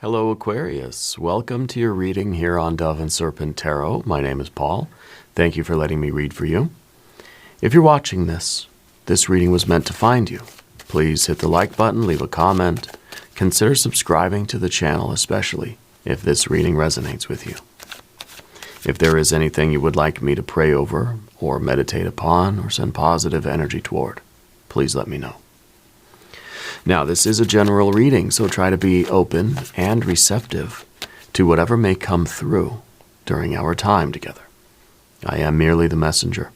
Hello, Aquarius. Welcome to your reading here on Dove and Serpent Tarot. My name is Paul. Thank you for letting me read for you. If you're watching this reading was meant to find you. Please hit the like button, leave a comment. Consider subscribing to the channel, especially if this reading resonates with you. If there is anything you would like me to pray over or meditate upon or send positive energy toward, please let me know. Now, this is a general reading, so try to be open and receptive to whatever may come through during our time together. I am merely the messenger,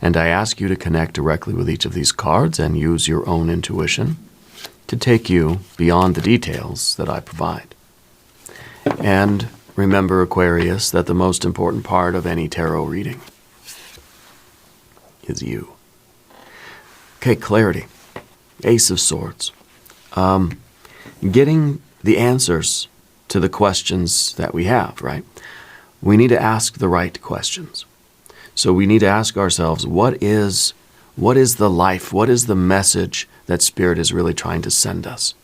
and I ask you to connect directly with each of these cards and use your own intuition to take you beyond the details that I provide. And remember, Aquarius, that the most important part of any tarot reading is you. Okay, clarity. Ace of Swords. Getting the answers to the questions that we have, right? We need to ask the right questions. So we need to ask ourselves, what is the life, what is the message that Spirit is really trying to send us?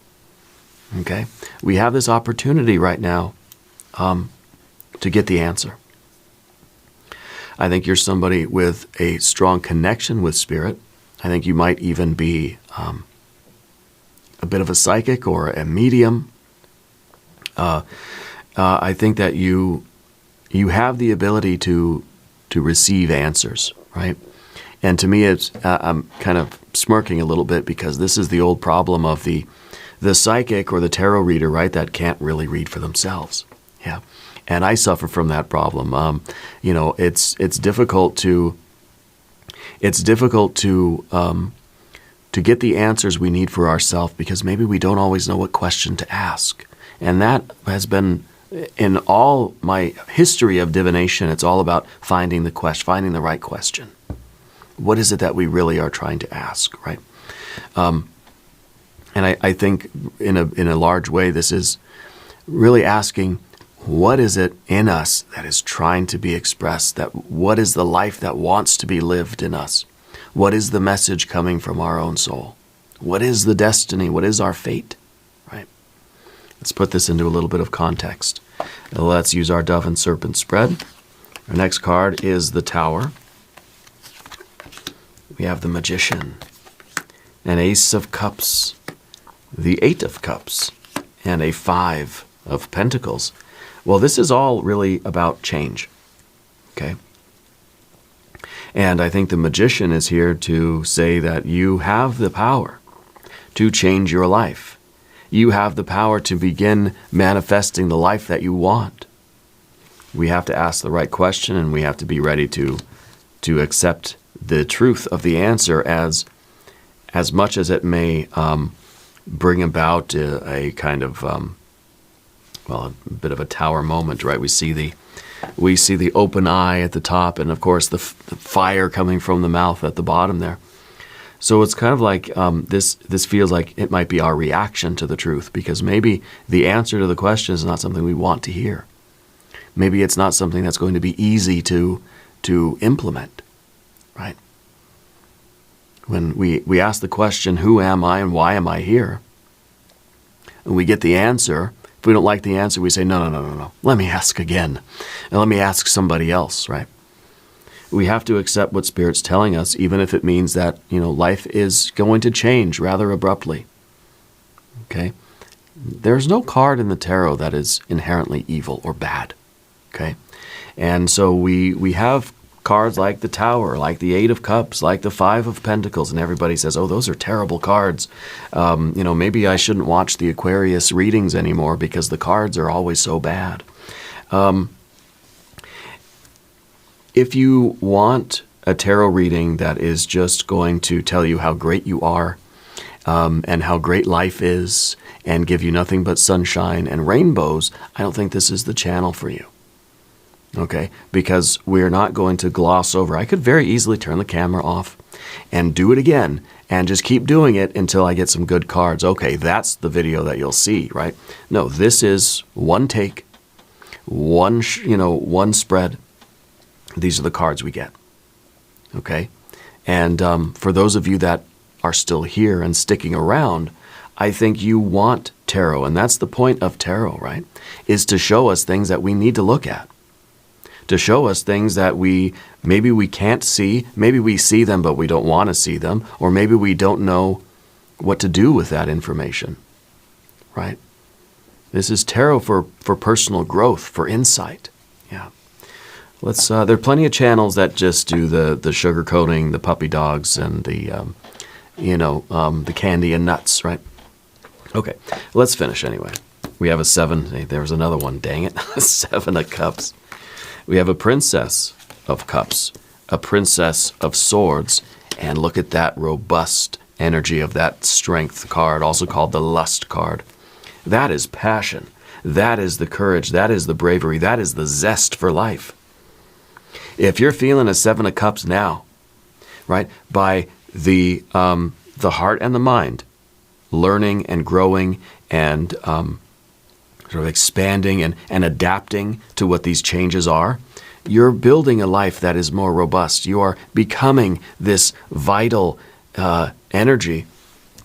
Okay? We have this opportunity right now to get the answer. I think you're somebody with a strong connection with Spirit. I think you might even be a bit of a psychic or a medium. I think that you have the ability to receive answers, right? And to me, I'm kind of smirking a little bit because this is the old problem of the psychic or the tarot reader, right? That can't really read for themselves. Yeah, and I suffer from that problem. It's difficult to get the answers we need for ourselves because maybe we don't always know what question to ask. And that has been, in all my history of divination, it's all about finding the right question. What is it that we really are trying to ask, right? And I think in a large way, this is really asking, what is it in us that is trying to be expressed? What is the life that wants to be lived in us? What is the message coming from our own soul? What is the destiny? What is our fate? Right? Let's put this into a little bit of context. Let's use our Dove and Serpent spread. Our next card is the Tower. We have the Magician, an Ace of Cups, the Eight of Cups, and a Five of Pentacles. Well, this is all really about change. Okay? And I think the Magician is here to say that you have the power to change your life. You have the power to begin manifesting the life that you want. We have to ask the right question, and we have to be ready to accept the truth of the answer as much as it may bring about a kind of, a bit of a tower moment, right? We see the open eye at the top, and of course the fire coming from the mouth at the bottom there. So it's kind of like this feels like it might be our reaction to the truth, because maybe the answer to the question is not something we want to hear. Maybe it's not something that's going to be easy to implement, right? When we ask the question, who am I and why am I here? And we get the answer. If we don't like the answer, we say, no. Let me ask again. And let me ask somebody else, right? We have to accept what Spirit's telling us, even if it means that, life is going to change rather abruptly. Okay? There's no card in the tarot that is inherently evil or bad. Okay? And so we have cards like the Tower, like the Eight of Cups, like the Five of Pentacles, and everybody says, oh, those are terrible cards. Maybe I shouldn't watch the Aquarius readings anymore because the cards are always so bad. If you want a tarot reading that is just going to tell you how great you are and how great life is and give you nothing but sunshine and rainbows, I don't think this is the channel for you. Okay, because we're not going to gloss over. I could very easily turn the camera off and do it again and just keep doing it until I get some good cards. Okay, that's the video that you'll see, right? No, this is one take, one spread. These are the cards we get. Okay, and for those of you that are still here and sticking around, I think you want tarot, and that's the point of tarot, right? Is to show us things that we need to look at. To show us things that maybe we can't see, maybe we see them but we don't want to see them, or maybe we don't know what to do with that information, right? This is tarot for personal growth, for insight. Yeah. There are plenty of channels that just do the sugar coating, the puppy dogs, and the candy and nuts, right? Okay, let's finish anyway. We have a 7. Hey, there was another one, dang it. 7 of Cups. We have a Princess of Cups, a Princess of Swords, and look at that robust energy of that Strength card, also called the Lust card. That is passion. That is the courage. That is the bravery. That is the zest for life. If you're feeling a 7 of Cups now, right, by the heart and the mind, learning and growing and sort of expanding and adapting to what these changes are, you're building a life that is more robust. You are becoming this vital energy,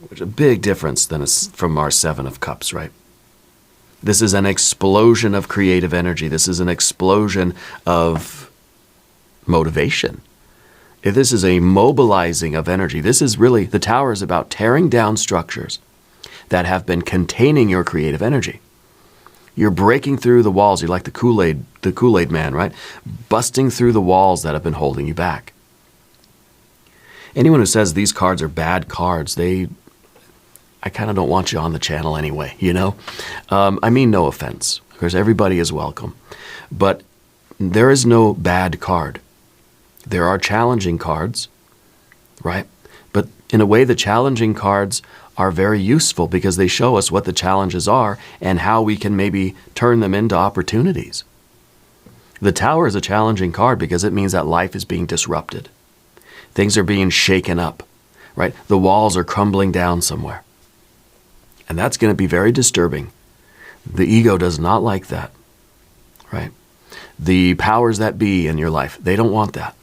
which is a big difference from our 7 of Cups, right? This is an explosion of creative energy. This is an explosion of motivation. This is a mobilizing of energy. This is really, the Tower is about tearing down structures that have been containing your creative energy. You're breaking through the walls. You're like the Kool-Aid man, right? Busting through the walls that have been holding you back. Anyone who says these cards are bad cards, I kind of don't want you on the channel anyway, you know? I mean no offense, because everybody is welcome. But there is no bad card. There are challenging cards, right? But in a way, the challenging cards are very useful because they show us what the challenges are and how we can maybe turn them into opportunities. The Tower is a challenging card because it means that life is being disrupted. Things are being shaken up, right? The walls are crumbling down somewhere. And that's going to be very disturbing. The ego does not like that, right? The powers that be in your life, they don't want that.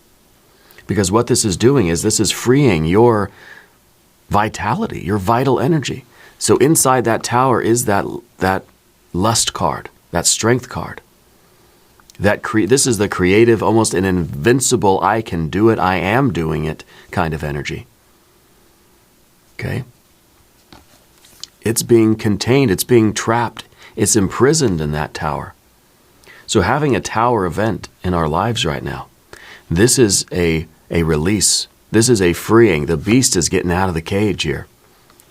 Because what this is doing is this is freeing your vitality, your vital energy. So inside that Tower is that Lust card, that Strength card. This is the creative, almost an invincible, I can do it, I am doing it kind of energy. Okay? It's being contained, it's being trapped, it's imprisoned in that Tower. So having a Tower event in our lives right now, this is a release. This is a freeing. The beast is getting out of the cage here.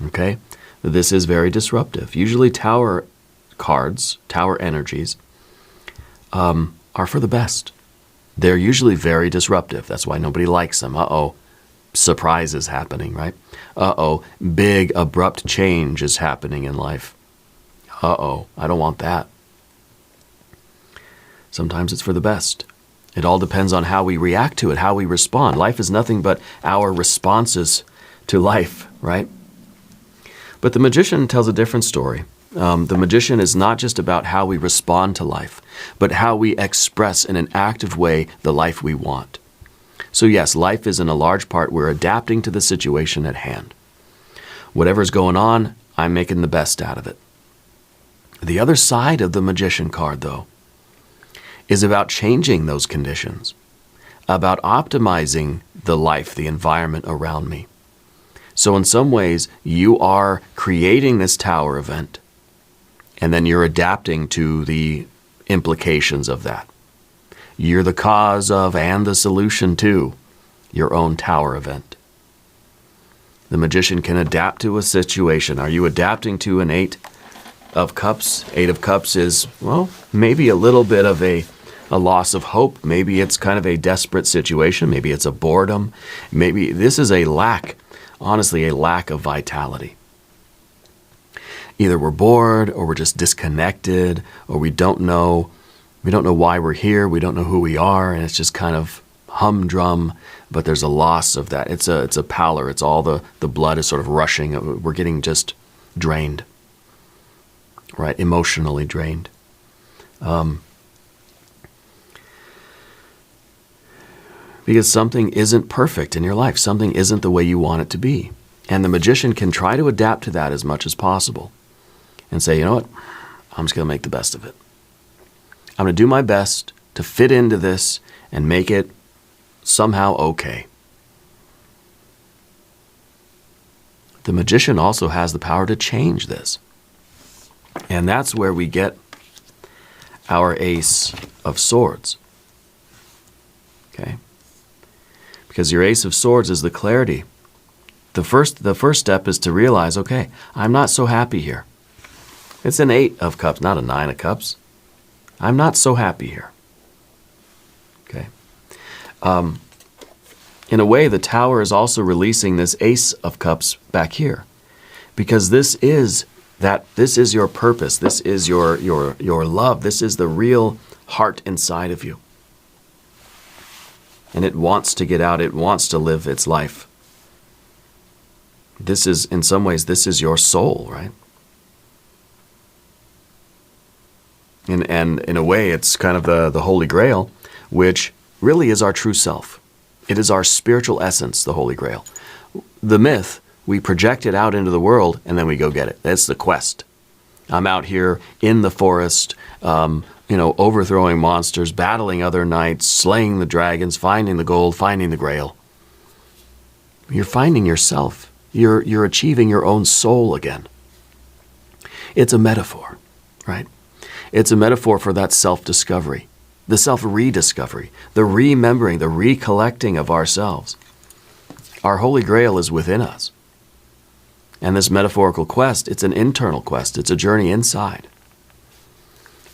Okay? This is very disruptive. Usually Tower cards, Tower energies, are for the best. They're usually very disruptive. That's why nobody likes them. Uh-oh, surprise is happening, right? Uh-oh, big abrupt change is happening in life. Uh-oh, I don't want that. Sometimes it's for the best. It all depends on how we react to it, how we respond. Life is nothing but our responses to life, right? But the Magician tells a different story. The Magician is not just about how we respond to life, but how we express in an active way the life we want. So yes, life is in a large part we're adapting to the situation at hand. Whatever's going on, I'm making the best out of it. The other side of the Magician card, though, is about changing those conditions, about optimizing the life, the environment around me. So in some ways, you are creating this Tower event, and then you're adapting to the implications of that. You're the cause of and the solution to your own Tower event. The Magician can adapt to a situation. Are you adapting to an 8 of Cups? 8 of Cups is, well, maybe a little bit of a loss of hope. Maybe it's kind of a desperate situation. Maybe it's a boredom. Maybe this is a lack, honestly, a lack of vitality. Either we're bored or we're just disconnected or we don't know why we're here. We don't know who we are. And it's just kind of humdrum, but there's a loss of that. It's a pallor. It's all the blood is sort of rushing. We're getting just drained, right? Emotionally drained. Because something isn't perfect in your life. Something isn't the way you want it to be. And the magician can try to adapt to that as much as possible and say, you know what, I'm just going to make the best of it. I'm going to do my best to fit into this and make it somehow okay. The magician also has the power to change this. And that's where we get our Ace of Swords. Okay? Because your Ace of Swords is the clarity. The first step is to realize, okay, I'm not so happy here. It's an 8 of Cups, not a 9 of Cups. I'm not so happy here. Okay? In a way, the Tower is also releasing this Ace of Cups back here. Because this is your purpose. This is your love. This is the real heart inside of you. And it wants to get out. It wants to live its life. This is, in some ways, this is your soul, right? And in a way, it's kind of the Holy Grail, which really is our true self. It is our spiritual essence, the Holy Grail. The myth, we project it out into the world, and then we go get it. That's the quest. I'm out here in the forest, overthrowing monsters, battling other knights, slaying the dragons, finding the gold, finding the Grail. You're finding yourself. You're achieving your own soul again. It's a metaphor, right? It's a metaphor for that self-discovery, the self-rediscovery, the remembering, the recollecting of ourselves. Our Holy Grail is within us. And this metaphorical quest, it's an internal quest. It's a journey inside.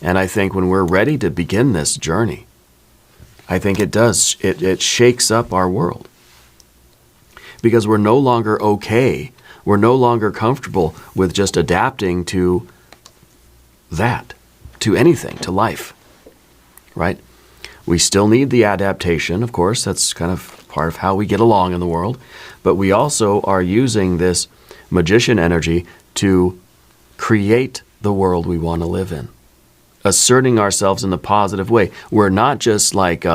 And I think when we're ready to begin this journey, I think it shakes up our world. Because we're no longer okay. We're no longer comfortable with just adapting to that, to anything, to life, right? We still need the adaptation, of course. That's kind of part of how we get along in the world. But we also are using this magician energy to create the world we want to live in, asserting ourselves in a positive way. We're not just like,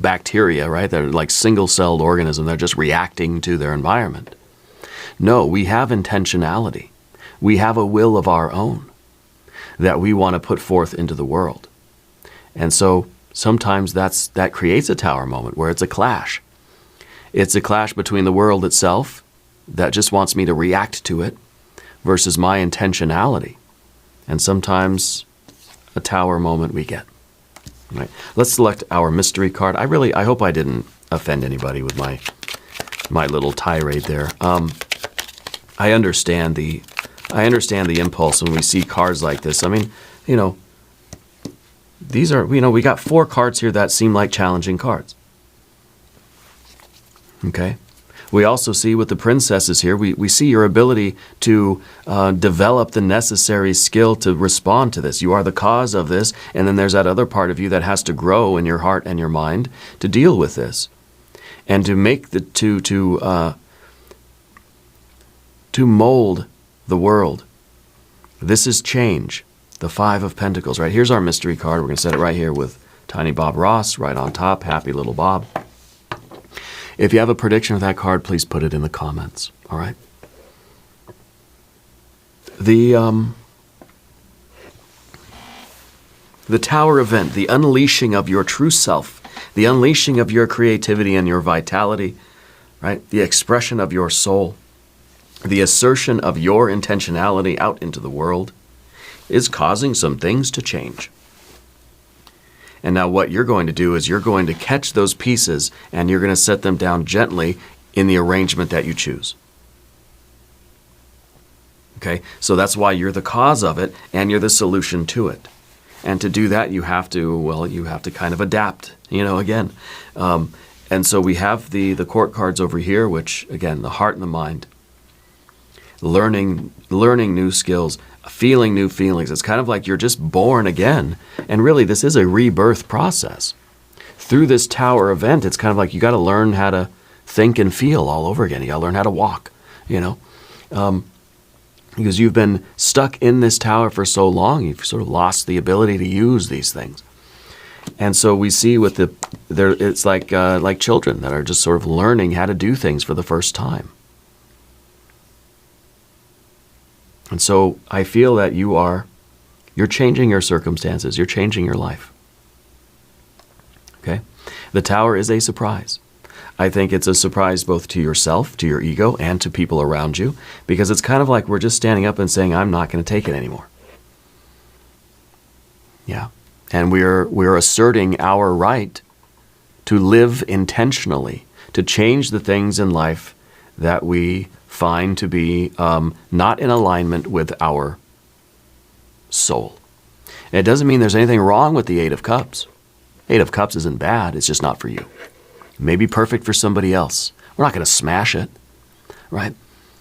bacteria, right? They're like single-celled organisms. They're just reacting to their environment. No, we have intentionality. We have a will of our own that we want to put forth into the world. And so sometimes that creates a Tower moment where it's a clash. It's a clash between the world itself that just wants me to react to it versus my intentionality. And sometimes a Tower moment we get. Right. Let's select our mystery card. I hope I didn't offend anybody with my little tirade there. I understand the impulse when we see cards like this. I mean, these are, we got 4 cards here that seem like challenging cards. Okay? We also see with the princesses here, we see your ability to develop the necessary skill to respond to this. You are the cause of this, and then there's that other part of you that has to grow in your heart and your mind to deal with this. And to make to mold the world. This is change. The 5 of Pentacles, right? Here's our mystery card. We're going to set it right here with Tiny Bob Ross right on top. Happy little Bob. If you have a prediction of that card, please put it in the comments. All right? The Tower event, the unleashing of your true self, the unleashing of your creativity and your vitality, right? The expression of your soul, the assertion of your intentionality out into the world is causing some things to change. And now what you're going to do is you're going to catch those pieces and you're going to set them down gently in the arrangement that you choose. Okay? So that's why you're the cause of it and you're the solution to it. And to do that, you have to kind of adapt, again. And so we have the court cards over here, which, again, the heart and the mind. Learning new skills, feeling new feelings. It's kind of like you're just born again. And really, this is a rebirth process. Through this Tower event, it's kind of like you got to learn how to think and feel all over again. You got to learn how to walk, because you've been stuck in this tower for so long, you've sort of lost the ability to use these things. And so we see with it's like children that are just sort of learning how to do things for the first time. And so I feel that you're changing your circumstances. You're changing your life. Okay? The Tower is a surprise. I think it's a surprise both to yourself, to your ego, and to people around you, because it's kind of like we're just standing up and saying, I'm not going to take it anymore. Yeah. And we're asserting our right to live intentionally, to change the things in life that we find to be not in alignment with our soul. And it doesn't mean there's anything wrong with the Eight of Cups. Eight of Cups isn't bad, it's just not for you. It may be perfect for somebody else. We're not going to smash it, right?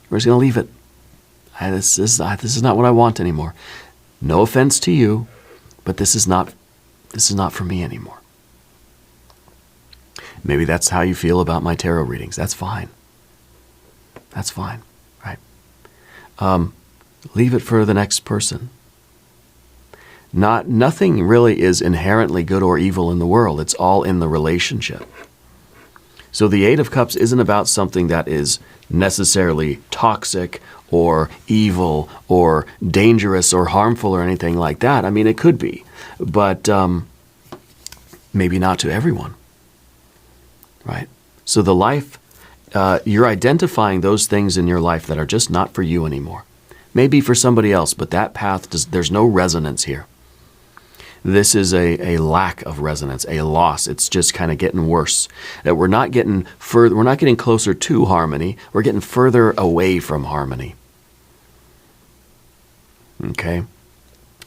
We're just going to leave it. This is not what I want anymore. No offense to you, but this is not for me anymore. Maybe that's how you feel about my tarot readings. That's fine. That's fine, right? Leave it for the next person. Nothing really is inherently good or evil in the world. It's all in the relationship. So the Eight of Cups isn't about something that is necessarily toxic or evil or dangerous or harmful or anything like that. I mean, it could be, but maybe not to everyone, right? So the life, you're identifying those things in your life that are just not for you anymore. Maybe for somebody else, but that path, there's no resonance here. This is a lack of resonance, a loss. It's just kind of getting worse. That we're not getting further, we're not getting closer to harmony. We're getting further away from harmony. Okay?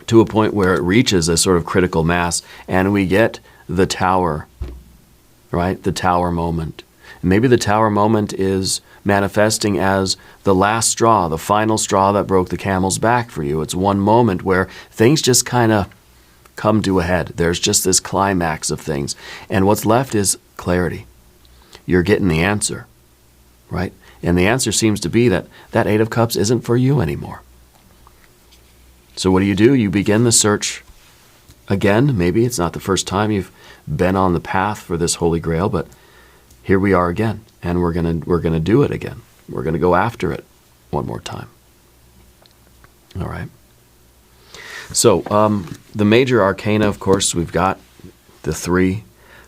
To a point where it reaches a sort of critical mass and we get the Tower, right? The Tower moment. Maybe the Tower moment is manifesting as the last straw, the final straw that broke the camel's back for you. It's one moment where things just kind of come to a head. There's just this climax of things. And what's left is clarity. You're getting the answer, right? And the answer seems to be that Eight of Cups isn't for you anymore. So what do? You begin the search again. Maybe it's not the first time you've been on the path for this Holy Grail, but here we are again, and we're gonna do it again. We're gonna go after it one more time. All right. So the major arcana, of course, we've got the 3.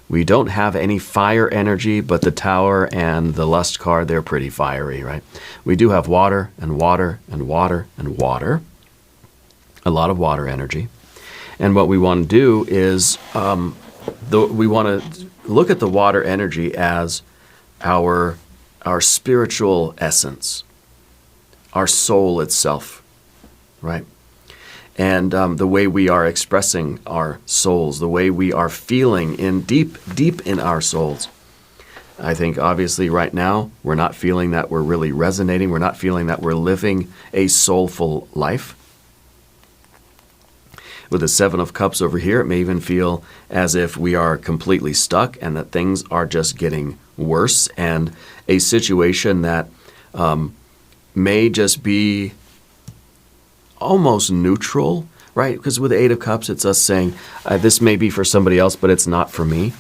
We don't have any fire energy, but the Tower and the Lust card, they're pretty fiery, right? We do have water and water and water and water. A lot of water energy. And what we want to do is we want to look at the water energy as our spiritual essence, our soul itself, right? And the way we are expressing our souls, the way we are feeling in deep in our souls. I think obviously right now we're not feeling that we're really resonating. We're not feeling that we're living a soulful life. With the 7 of Cups over here, it may even feel as if we are completely stuck and that things are just getting worse, and a situation that may just be almost neutral, right? Because with the 8 of Cups, it's us saying, this may be for somebody else, but it's not for me.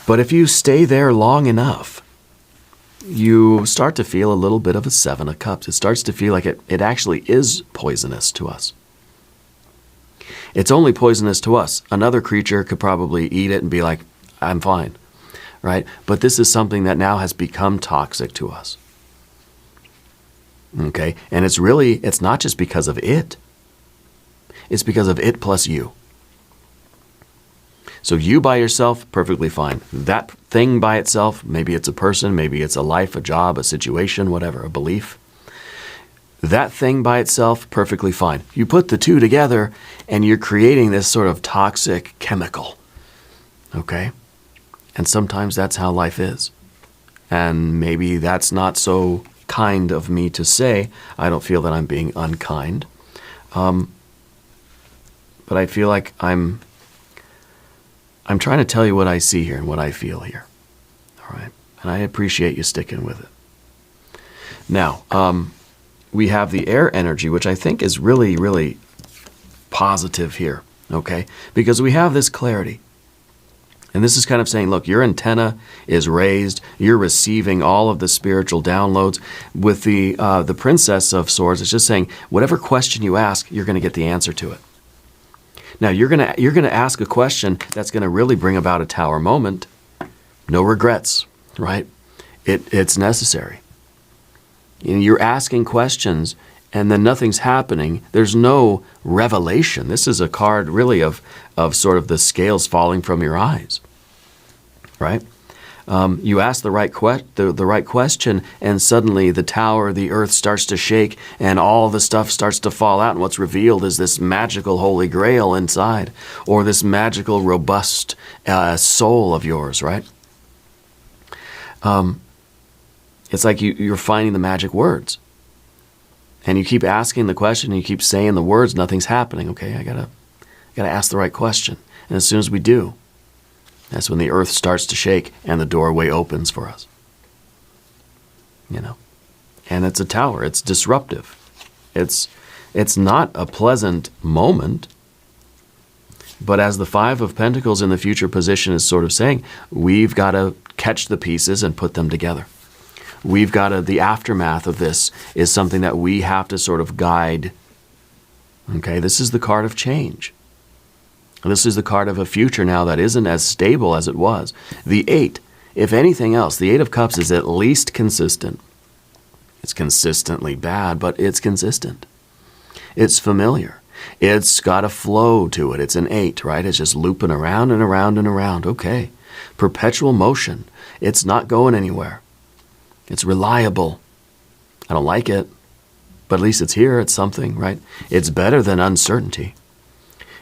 But if you stay there long enough, you start to feel a little bit of a 7 of Cups. It starts to feel like it actually is poisonous to us. It's only poisonous to us. Another creature could probably eat it and be like, I'm fine, right? But this is something that now has become toxic to us. Okay? And it's not just because of it. It's because of it plus you. So you by yourself, perfectly fine. That thing by itself, maybe it's a person, maybe it's a life, a job, a situation, whatever, a belief. That thing by itself, perfectly fine. You put the two together and you're creating this sort of toxic chemical. Okay? And sometimes that's how life is. And maybe that's not so kind of me to say. I don't feel that I'm being unkind. But I feel like I'm trying to tell you what I see here and what I feel here. All right? And I appreciate you sticking with it. Now, we have the air energy, which I think is really, really positive here, okay? Because we have this clarity. And this is kind of saying, look, your antenna is raised. You're receiving all of the spiritual downloads. With the Princess of Swords, it's just saying, whatever question you ask, you're going to get the answer to it. Now, you're going to ask a question that's going to really bring about a tower moment. No regrets, right? It's necessary. You're asking questions, and then nothing's happening. There's no revelation. This is a card really of sort of the scales falling from your eyes, right? You ask the right question, and suddenly the tower, the earth starts to shake, and all the stuff starts to fall out, and what's revealed is this magical holy grail inside, or this magical robust soul of yours, right? It's like you're finding the magic words. And you keep asking the question, and you keep saying the words, nothing's happening. Okay, I gotta ask the right question. And as soon as we do, that's when the earth starts to shake and the doorway opens for us. And it's a tower. It's disruptive. It's not a pleasant moment. But as the Five of Pentacles in the future position is sort of saying, we've got to catch the pieces and put them together. We've got to, the aftermath of this is something that we have to sort of guide. Okay, this is the card of change. This is the card of a future now that isn't as stable as it was. The 8, if anything else, the 8 of Cups is at least consistent. It's consistently bad, but it's consistent. It's familiar. It's got a flow to it. It's an 8, right? It's just looping around and around and around. Okay. Perpetual motion. It's not going anywhere. It's reliable. I don't like it, but at least it's here. It's something, right? It's better than uncertainty.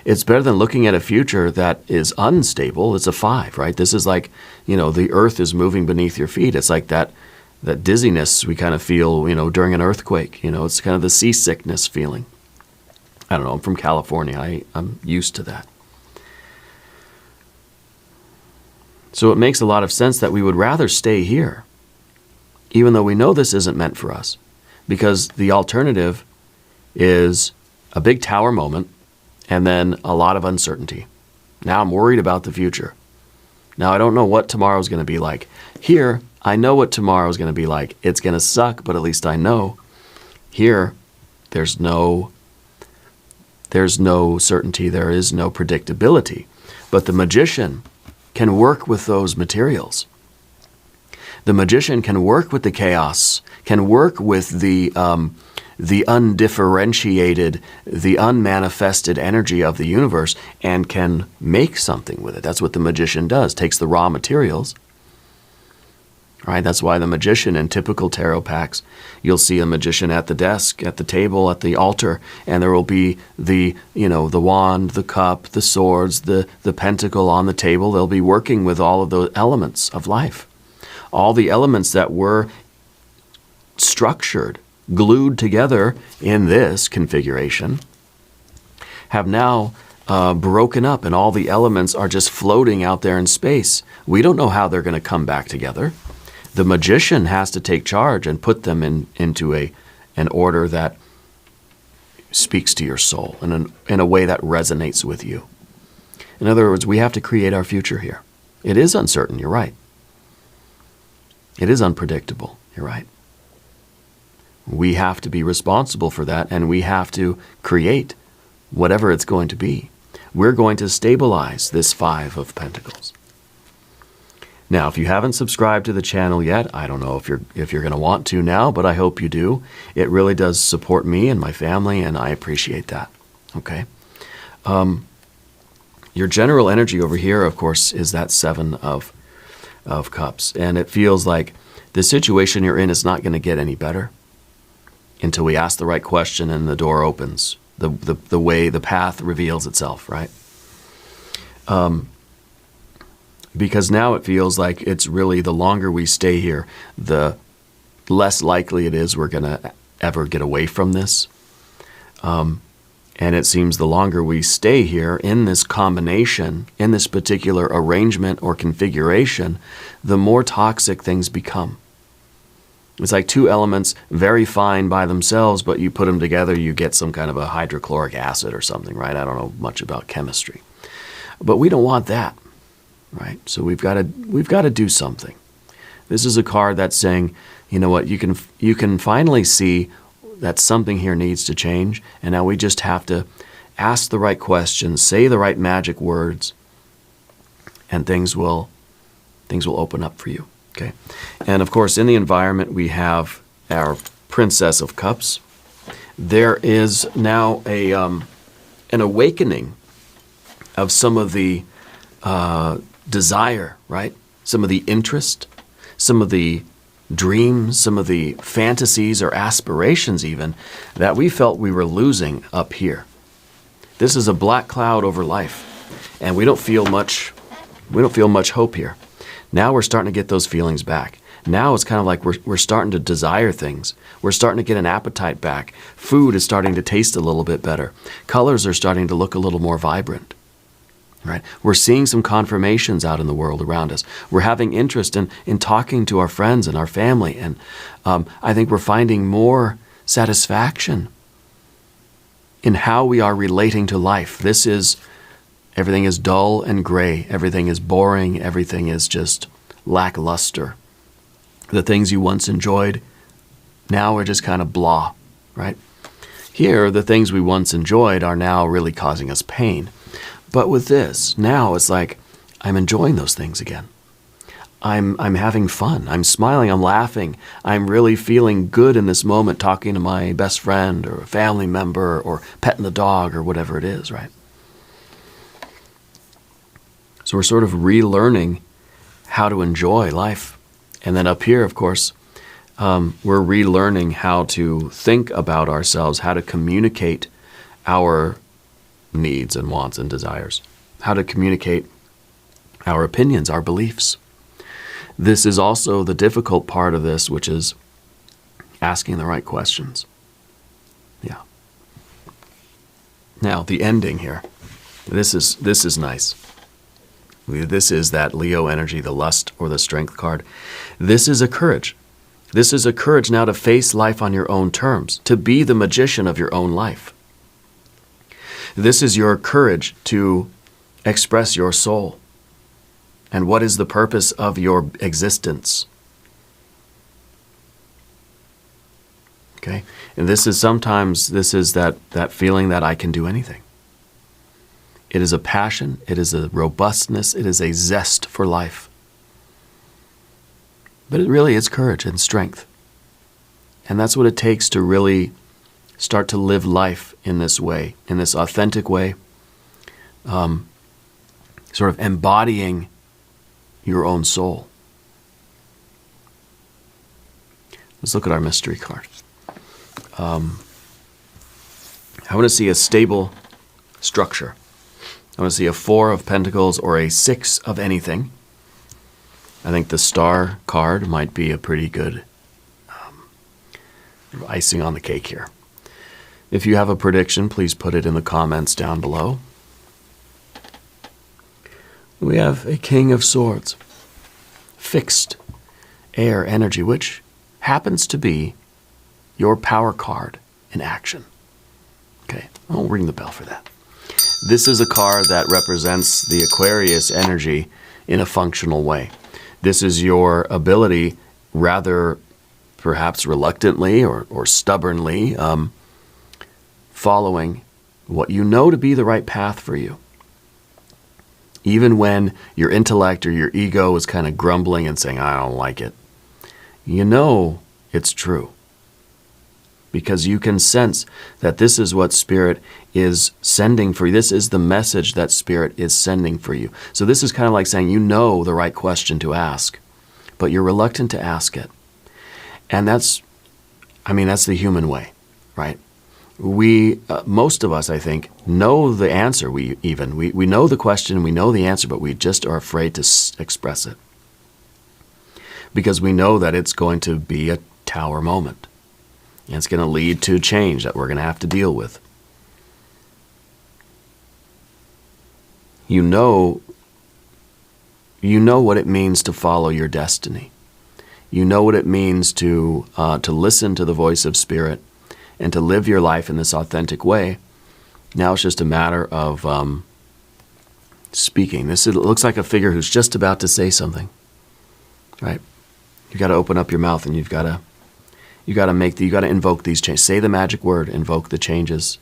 It's better than looking at a future that is unstable. It's a 5, right? This is like, the earth is moving beneath your feet. It's like that dizziness we kind of feel, during an earthquake. It's kind of the seasickness feeling. I don't know. I'm from California. I'm used to that. So it makes a lot of sense that we would rather stay here, even though we know this isn't meant for us, because the alternative is a big tower moment and then a lot of uncertainty. Now I'm worried about the future. Now I don't know what tomorrow's going to be like. Here, I know what tomorrow's going to be like. It's going to suck, but at least I know. Here, there's no certainty. There is no predictability. But the magician can work with those materials. The magician can work with the chaos, can work with the undifferentiated, the unmanifested energy of the universe, and can make something with it. That's what the magician does. Takes the raw materials. Right? That's why the magician in typical tarot packs, you'll see a magician at the desk, at the table, at the altar, and there will be the wand, the cup, the swords, the pentacle on the table. They'll be working with all of those elements of life. All the elements that were structured, glued together in this configuration, have now broken up, and all the elements are just floating out there in space. We don't know how they're going to come back together. The magician has to take charge and put them into an order that speaks to your soul in a way that resonates with you. In other words, we have to create our future here. It is uncertain, you're right. It is unpredictable, you're right. We have to be responsible for that, and we have to create whatever it's going to be. We're going to stabilize this 5 of Pentacles. Now, if you haven't subscribed to the channel yet, I don't know if you're going to want to now, but I hope you do. It really does support me and my family, and I appreciate that. Okay. Your general energy over here, of course, is that 7 of Cups, and it feels like the situation you're in is not going to get any better until we ask the right question and the door opens. The way, the path reveals itself, right? Because now it feels like it's really, the longer we stay here, the less likely it is we're going to ever get away from this. And it seems the longer we stay here in this combination, in this particular arrangement or configuration, the more toxic things become. It's like 2 elements, very fine by themselves, but you put them together, you get some kind of a hydrochloric acid or something, right? I don't know much about chemistry. But we don't want that. right? So we've got to do something. This is a card that's saying, you know what, you can finally see that something here needs to change, and now we just have to ask the right questions, say the right magic words, and things will open up for you. Okay, and of course, in the environment we have our Princess of Cups. There is now an awakening of some of the desire, right? Some of the interest, some of the dreams, some of the fantasies or aspirations even that we felt we were losing up here. This is a black cloud over life, and we don't feel much hope here. Now we're starting to get those feelings back. Now it's kind of like we're starting to desire things. We're starting to get an appetite back. Food is starting to taste a little bit better. Colors are starting to look a little more vibrant. Right? We're seeing some confirmations out in the world around us. We're having interest in talking to our friends and our family. And I think we're finding more satisfaction in how we are relating to life. Everything is dull and gray. Everything is boring. Everything is just lackluster. The things you once enjoyed, now are just kind of blah, right? Here, the things we once enjoyed are now really causing us pain. But with this, now it's like I'm enjoying those things again. I'm having fun. I'm smiling. I'm laughing. I'm really feeling good in this moment talking to my best friend or a family member or petting the dog or whatever it is, right? So we're sort of relearning how to enjoy life. And then up here, of course, we're relearning how to think about ourselves, how to communicate our needs and wants and desires, how to communicate our opinions, our beliefs. This is also the difficult part of this, which is asking the right questions. Yeah. Now, the ending here. This is nice. This is that Leo energy, the lust or the strength card. This is a courage. This is a courage now to face life on your own terms, to be the magician of your own life. This is your courage to express your soul. And what is the purpose of your existence? Okay? And this is that feeling that I can do anything. It is a passion, it is a robustness, it is a zest for life. But it really is courage and strength. And that's what it takes to really start to live life in this way, in this authentic way, sort of embodying your own soul. Let's look at our mystery card. I want to see a stable structure. I want to see a 4 of Pentacles or a 6 of anything. I think the Star card might be a pretty good icing on the cake here. If you have a prediction, please put it in the comments down below. We have a King of Swords, fixed air energy, which happens to be your power card in action. Okay, I'll ring the bell for that. This is a card that represents the Aquarius energy in a functional way. This is your ability, rather perhaps reluctantly or stubbornly, following what you know to be the right path for you. Even when your intellect or your ego is kind of grumbling and saying, I don't like it, you know it's true. Because you can sense that this is what Spirit is sending for you. This is the message that Spirit is sending for you. So this is kind of like saying you know the right question to ask, but you're reluctant to ask it. And that's the human way, right? We, most of us, I think, know the answer. We know the question, we know the answer, but we just are afraid to express it. Because we know that it's going to be a tower moment. And it's going to lead to change that we're going to have to deal with. You know what it means to follow your destiny. You know what it means to listen to the voice of Spirit and to live your life in this authentic way. Now it's just a matter of speaking. It looks like a figure who's just about to say something, right? You've got to open up your mouth, and you've got to invoke these changes. Say the magic word, invoke the changes.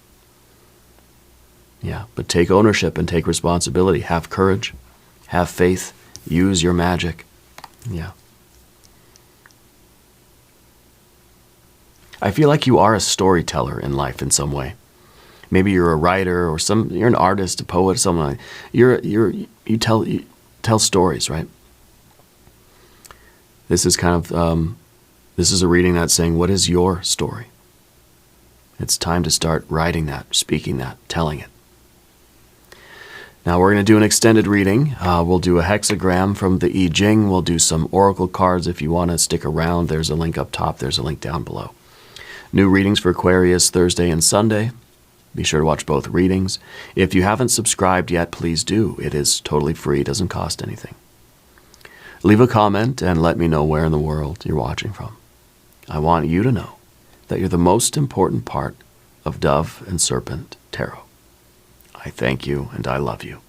Yeah, but take ownership and take responsibility. Have courage, have faith, use your magic. Yeah. I feel like you are a storyteller in life in some way. Maybe you're a writer or you're an artist, a poet, something like that. You tell stories, right? This is kind of this is a reading that's saying, what is your story? It's time to start writing that, speaking that, telling it. Now we're going to do an extended reading. We'll do a hexagram from the I Ching. We'll do some oracle cards. If you want to stick around, there's a link up top. There's a link down below. New readings for Aquarius Thursday and Sunday. Be sure to watch both readings. If you haven't subscribed yet, please do. It is totally free. It doesn't cost anything. Leave a comment and let me know where in the world you're watching from. I want you to know that you're the most important part of Dove and Serpent Tarot. I thank you and I love you.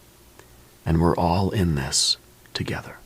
And we're all in this together.